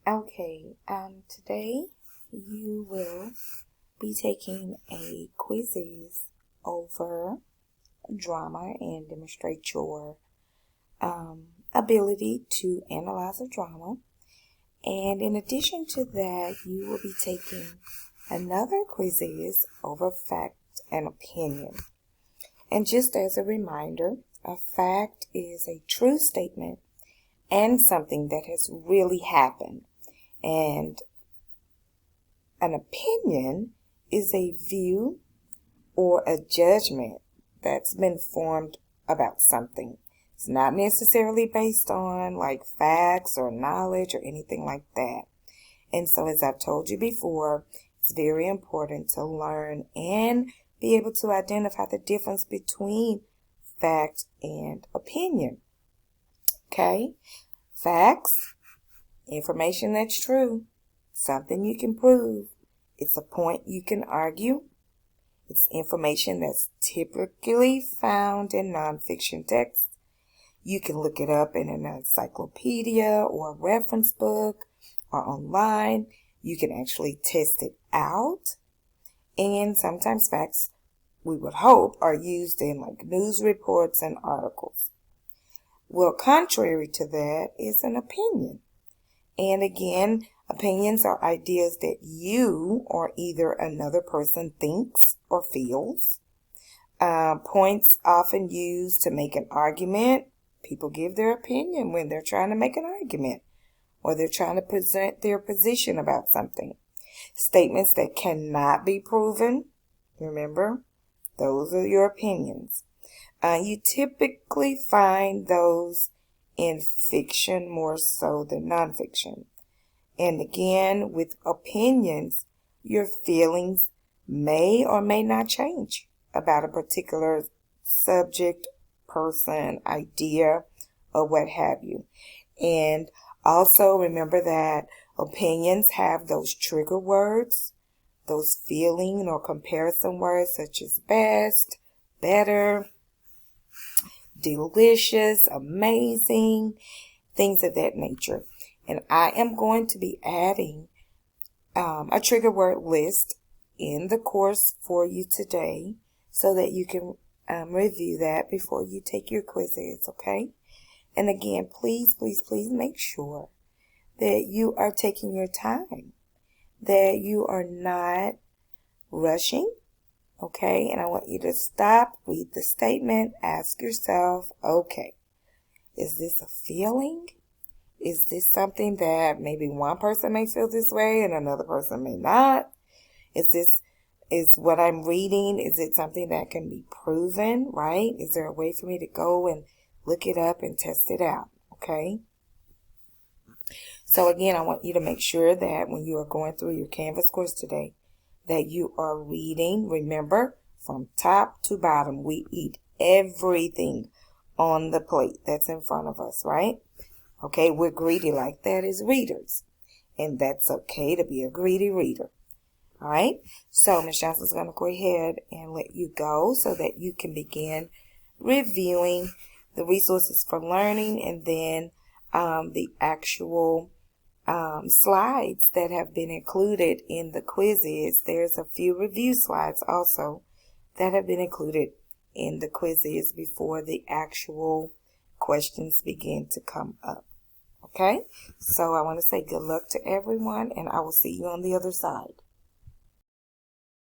Okay, today you will be taking a Quizizz over drama and demonstrate your ability to analyze a drama. And in addition to that, you will be taking another Quizizz over fact and opinion. And just as a reminder, a fact is a true statement and something that has really happened. And an opinion is a view or a judgment that's been formed about something. It's not necessarily based on like facts or knowledge or anything like that. And so as I've told you before, it's very important to learn and be able to identify the difference between fact and opinion. Okay? Facts, information that's true, something you can prove. It's a point you can argue. It's information that's typically found in nonfiction texts. You can look it up in an encyclopedia or a reference book or online. You can actually test it out. And sometimes facts, we would hope, are used in like news reports and articles. Well, contrary to that is an opinion. And again, opinions are ideas that you or either another person thinks or feels. Points often used to make an argument. People give their opinion when they're trying to make an argument or they're trying to present their position about something. Statements that cannot be proven. Remember, those are your opinions. You typically find those in fiction more so than nonfiction. And again, with opinions, your feelings may or may not change about a particular subject, person, idea, or what have you. And also remember that opinions have those trigger words, those feeling or comparison words such as best, better, delicious, amazing, things of that nature. And I am going to be adding a trigger word list in the course for you today so that you can review that before you take your quizzes, okay? And again, please make sure that you are taking your time, that you are not rushing, okay? And I want you to stop, read the statement, ask yourself, okay, is this a feeling? Is this something that maybe one person may feel this way and another person may not? Is what I'm reading, is it something that can be proven, right? Is there a way for me to go and look it up and test it out, okay? So again, I want you to make sure that when you are going through your Canvas course today, that you are reading, remember, from top to bottom. We eat everything on the plate that's in front of us, right? Okay, we're greedy like that as readers. And that's okay to be a greedy reader. All right, so Ms. Johnson's going to go ahead and let you go so that you can begin reviewing the resources for learning and then the actual slides that have been included in the quizzes. There's a few review slides also that have been included in the quizzes before the actual questions begin to come up. Okay, so I want to say good luck to everyone, and I will see you on the other side.